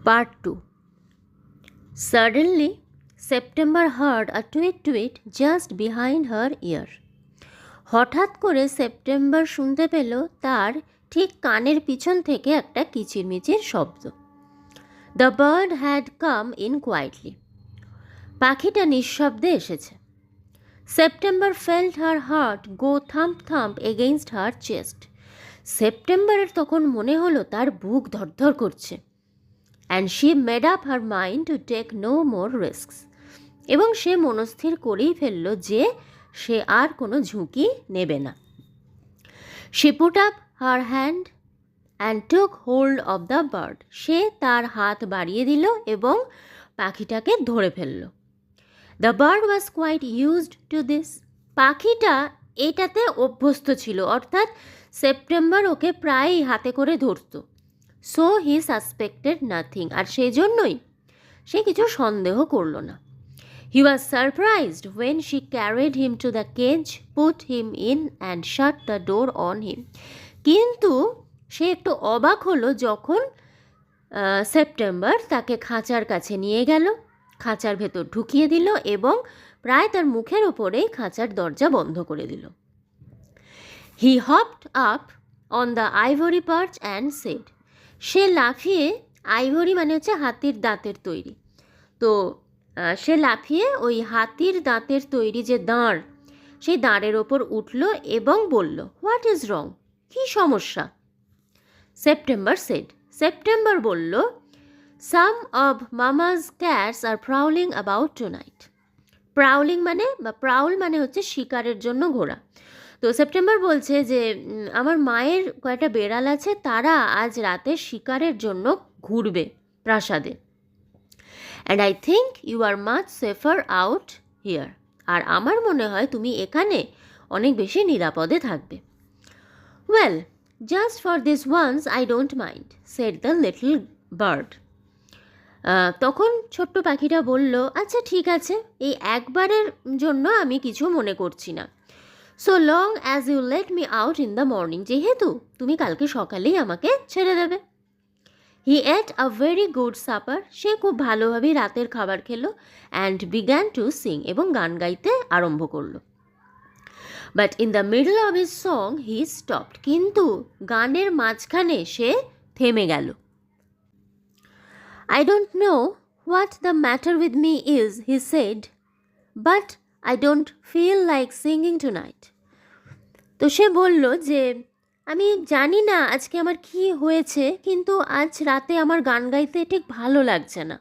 Part 2. Suddenly, September heard a tweet tweet just behind her ear. হঠাৎ করে September শুনতে পেল তার ঠিক কানের পিছন থেকে একটা কিচিরমিচির শব্দ। The bird had come in quietly. পাখিটা নিঃশব্দে এসেছে। September felt her heart go thump thump against her chest. সেপ্টেম্বরের তখন মনে হলো তার বুক ধরধর করছে। And she made up her mind to take no more risks. এবং সে মনস্থির করেই ফেলল যে সে আর কোনো ঝুঁকি নেবে না। She put up her hand and took hold of the bird. সে তার হাত বাড়িয়ে দিল এবং পাখিটাকে ধরে ফেলল। The bird was quite used to this. পাখিটা এটাতে অভ্যস্ত ছিল, অর্থাৎ সেপ্টেম্বর ওকে প্রায়ই হাতে করে ধরত। So he suspected nothing. আর সেই জন্যই সে কিছু সন্দেহ করল না। He was surprised when she carried him to the cage, put him in and shut the door on him. কিন্তু সে একটু অবাক হলো যখন সেপ্টেম্বর তাকে খাঁচার কাছে নিয়ে গেল, খাঁচার ভেতর ঢুকিয়ে দিল এবং প্রায় তার মুখের ওপরেই খাঁচার দরজা বন্ধ করে দিল। He hopped up on the ivory perch and said. সে লাফিয়ে, আইভরি মানে হচ্ছে হাতির দাঁতের তৈরি, তো সে লাফিয়ে ওই হাতির দাঁতের তৈরি যে দাঁড়, সেই দাঁড়ের ওপর উঠল এবং বলল, হোয়াট ইজ রং? কী সমস্যা? September said. সেপ্টেম্বর বলল, some of mama's cats are prowling about tonight. Prowling মানে বা প্রাউল মানে হচ্ছে শিকারের জন্য ঘোরা। তো সেপ্টেম্বর বলছে যে আমার মায়ের কয়েকটা বেড়াল আছে, তারা আজ রাতে শিকারের জন্য ঘুরবে প্রাসাদে। And I think you are much safer out here. আর আমার মনে হয় তুমি এখানে অনেক বেশি নিরাপদে থাকবে। Well, just for this once I don't mind, said the little bird. তখন ছোট্ট পাখিটা বলল, আচ্ছা ঠিক আছে, এই একবারের জন্য আমি কিছু মনে করছি না। So long as you let me out in the morning. যেহেতু তুমি কালকে সকালেই আমাকে ছেড়ে দেবে। He ate a very good supper. সে খুব ভালোভাবেই রাতের খাবার খেলো। And began to sing. এবং গান গাইতে আরম্ভ করলো। But in the middle of his song he stopped. কিন্তু গানের মাঝখানে সে থেমে গেল। I don't know what the matter with me is, he said, but I don't feel like singing tonight. তো সে বলল যে আমি জানি না আজকে আমার কি হয়েছে, কিন্তু আজ রাতে আমার গান গাইতে ঠিক ভালো লাগছে না।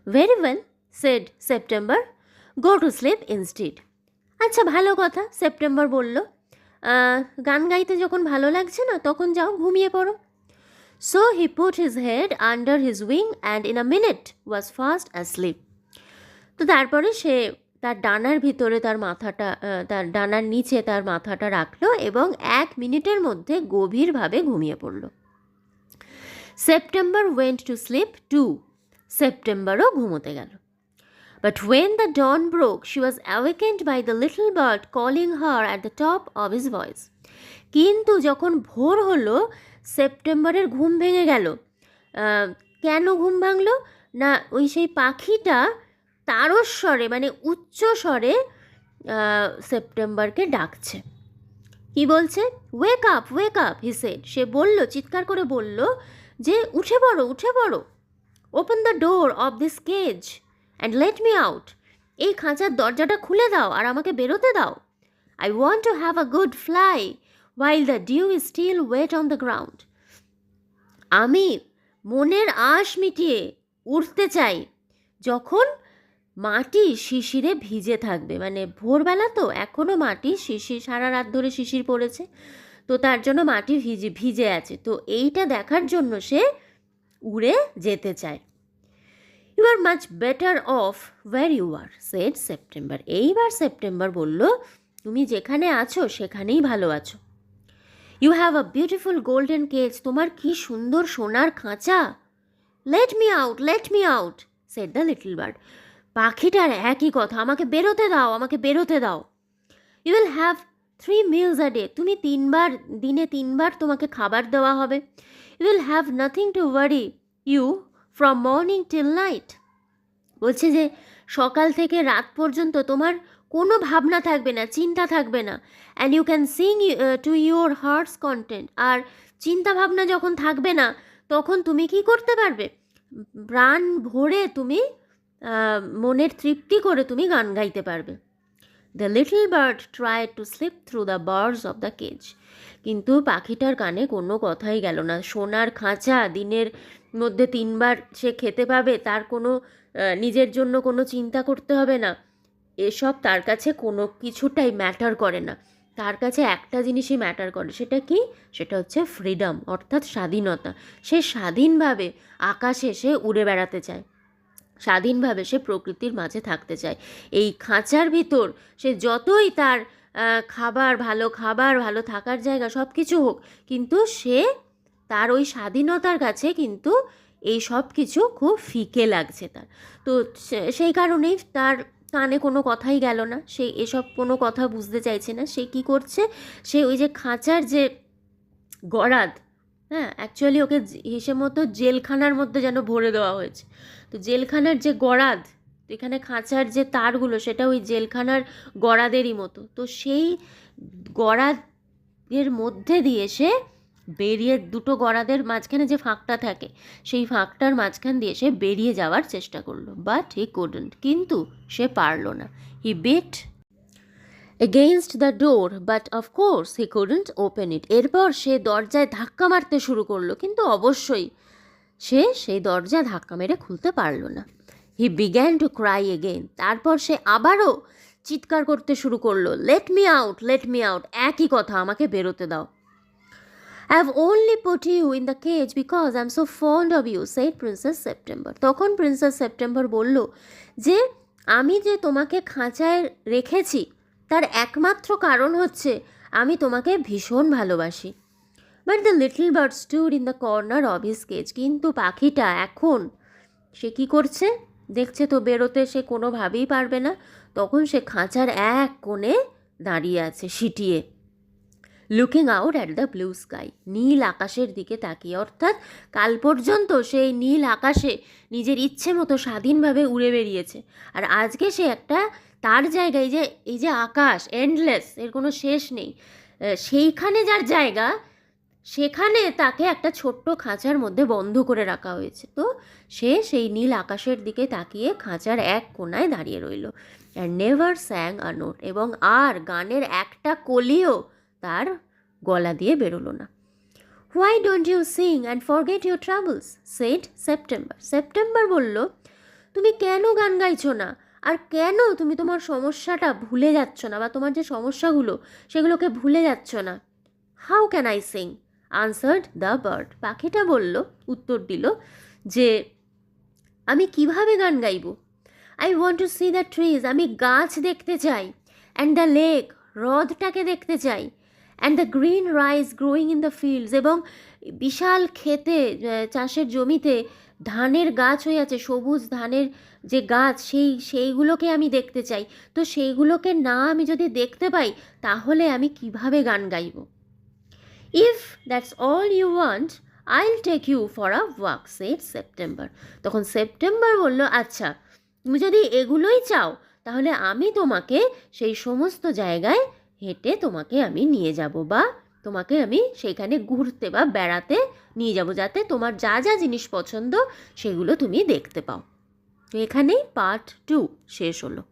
Very well, said September, go to sleep instead. আচ্ছা ভালো কথা, সেপ্টেম্বর বলল, গান গাইতে যখন ভালো লাগছে না তখন যাও ঘুমিয়ে পড়ো। So he put his head under his wing and in a minute was fast asleep. তো তারপরে সে তার ডানার ভিতরে তার ডানার নিচে তার মাথাটা রাখলো এবং 1 মিনিটের মধ্যে গভীরভাবে ঘুমিয়ে পড়ল। September went to sleep too. সেপ্টেম্বরও ঘুমোতে গেল। But when the dawn broke, she was awakened by the little bird calling her at the top of his voice. কিন্তু যখন ভোর হলো, সেপ্টেম্বরের ঘুম ভেঙে গেল। কেন ঘুম ভাঙলো? না, ওই সেই পাখিটা তারস্বরে মানে উচ্চ স্বরে সেপ্টেম্বরকে ডাকছে। কি বলছে? Wake up, wake up, he said. সে বলল, চিৎকার করে বলল যে উঠে পড়ো, উঠে পড়ো। Open the door of this cage and let me out. এই খাঁচার দরজাটা খুলে দাও আর আমাকে বেরোতে দাও। I want to have a good fly while the dew is still wet on the ground. আমি মনের আশ মিটিয়ে উঠতে চাই যখন মাটি শিশিরে ভিজে থাকবে। মানে ভোরবেলা তো, এখনও মাটি শিশির, সারা রাত ধরে শিশির পড়েছে, তো তার জন্য মাটি ভিজে আছে। তো এইটা দেখার জন্য সে উড়ে যেতে চায়। You are much better off where you are, said September. এইবার সেপ্টেম্বর বলল, তুমি যেখানে আছো সেখানেই ভালো আছো। You have a beautiful golden cage. তোমার কি সুন্দর সোনার খাঁচা। Let me out, let me out, said the little bird. পাখিটার একই কথা, আমাকে বেরোতে দাও, আমাকে বেরোতে দাও। You will have 3 meals a day, তুমি দিনে 3 বার তোমাকে খাবার দেওয়া হবে। You will have nothing to worry you from morning till night. বলছে যে সকাল থেকে রাত পর্যন্ত তোমার কোনো ভাবনা থাকবে না, চিন্তা থাকবে না। And you can sing to your heart's content. আর চিন্তা ভাবনা যখন থাকবে না, তখন তুমি কি করতে পারবে? প্রাণ ভরে তুমি মনের তৃপ্তি করে তুমি গান গাইতে পারবে। The little bird tried to sleep through the birds of the cage. কিন্তু পাখিটার কানে কোনো কথাই গেল না। সোনার খাঁচা, দিনের মধ্যে 3বার সে খেতে পাবে, তার কোনো নিজের জন্য কোনো চিন্তা করতে হবে না, এসব তার কাছে কোনো কিছুটাই ম্যাটার করে না। তার কাছে একটা জিনিসই ম্যাটার করে, সেটা কি? সেটা হচ্ছে ফ্রিডম, অর্থাৎ স্বাধীনতা। সে স্বাধীনভাবে আকাশে সে উড়ে বেড়াতে চায়, স্বাধীনভাবে সে প্রকৃতির মাঝে থাকতে চায়। এই খাঁচার ভিতর সে যতই তার খাবার, ভালো থাকার জায়গা সব কিছু হোক, কিন্তু সে তার ওই স্বাধীনতার কাছে কিন্তু এই সব কিছু খুব ফিকে লাগছে তার। তো সেই কারণেই তার কানে কোনো কথাই গেল না, সে এসব কোনো কথা বুঝতে চাইছে না। সে কি করছে? সে ওই যে খাঁচার যে গরাদ, হ্যাঁ, অ্যাকচুয়ালি ওকে হিসেব মতো জেলখানার মধ্যে যেন ভরে দেওয়া হয়েছে। তো জেলখানার যে গরাদ, এখানে খাঁচার যে তারগুলো, সেটা ওই জেলখানার গরাদেরই মতো। তো সেই গরাদের মধ্যে দিয়ে সে বেরিয়ে, দুটো গরাদের মাঝখানে যে ফাঁকটা থাকে, সেই ফাঁকটার মাঝখান দিয়ে সে বেরিয়ে যাওয়ার চেষ্টা করলো, বাট হি কুডন্ট। কিন্তু সে পারল না। হি bit against the door but of course he couldn't open it. এরপর সে দরজায় ধাক্কা মারতে শুরু করলো, কিন্তু অবশ্যই সে সেই দরজা ধাক্কা মেরে খুলতে পারলো না। হি began to cry again. তারপর সে আবারও চিৎকার করতে শুরু করলো, let me out, let me out. একই কথা, আমাকে বেরোতে দাও। I have only put you in the cage because I'm so fond of you, said Princess September. তখন প্রিন্সেস সেপ্টেম্বর বলল যে আমি যে তোমাকে খাঁচায় রেখেছি তার একমাত্র কারণ হচ্ছে আমি তোমাকে ভীষণ ভালোবাসি। But the little bird stood in the corner of his cage. কিন্তু পাখিটা এখন সে কী করছে? দেখছে তো বেরোতে সে কোনোভাবেই পারবে না। তখন সে খাঁচার এক কোণে দাঁড়িয়ে আছে সিটিয়ে, looking out at the blue sky, নীল আকাশের দিকে তাকিয়ে। অর্থাৎ কাল পর্যন্ত সেই নীল আকাশে নিজের ইচ্ছে মতো স্বাধীনভাবে উড়ে বেরিয়েছে, আর আজকে সে একটা তার জায়গায়, যে এই যে আকাশ এন্ডলেস, এর কোনো শেষ নেই, সেইখানে যার জায়গা, সেখানে তাকে একটা ছোট্ট খাঁচার মধ্যে বন্ধ করে রাখা হয়েছে। তো সে সেই নীল আকাশের দিকে তাকিয়ে খাঁচার এক কোণায় দাঁড়িয়ে রইল। অ্যান্ড নেভার স্যাং আ নোট, এবং আর গানের একটা কলিও তার গলা দিয়ে বেরোলো না। Why don't you sing and forget your travels, said September. September বলল, তুমি কেন গান গাইছো না, আর কেন তুমি তোমার সমস্যাটা ভুলে যাচ্ছ না, বা তোমার যে সমস্যাগুলো সেগুলোকে ভুলে যাচ্ছ না। How can I sing, answered the bird. পাখিটা বলল, উত্তর দিল যে আমি কিভাবে গান গাইব। I want two C the trees, আমি গাছ দেখতে চাই। অ্যান্ড দ্য লেক, হ্রদটাকে দেখতে চাই। And the green rice growing in the fields, এবং বিশাল ক্ষেতে, চাষের জমিতে ধানের গাছ হয়ে আছে, সবুজ ধানের যে গাছ, সেইগুলোকে আমি দেখতে চাই। তো সেইগুলোকে না আমি যদি দেখতে পাই, তাহলে আমি কিভাবে গান গাইব। If that's all you want I'll take you for a walk, said September. তখন সেপ্টেম্বর বলল, আচ্ছা তুমি যদি এগুলোই চাও, তাহলে আমি তোমাকে সেই সমস্ত জায়গায় হেঁটে তোমাকে আমি নিয়ে যাব, বা তোমাকে আমি সেইখানে ঘুরতে বা বেড়াতে নিয়ে যাব, যাতে তোমার যা যা জিনিস পছন্দ সেগুলো তুমি দেখতে পাও। তো এখানেই পার্ট 2 শেষ হলো।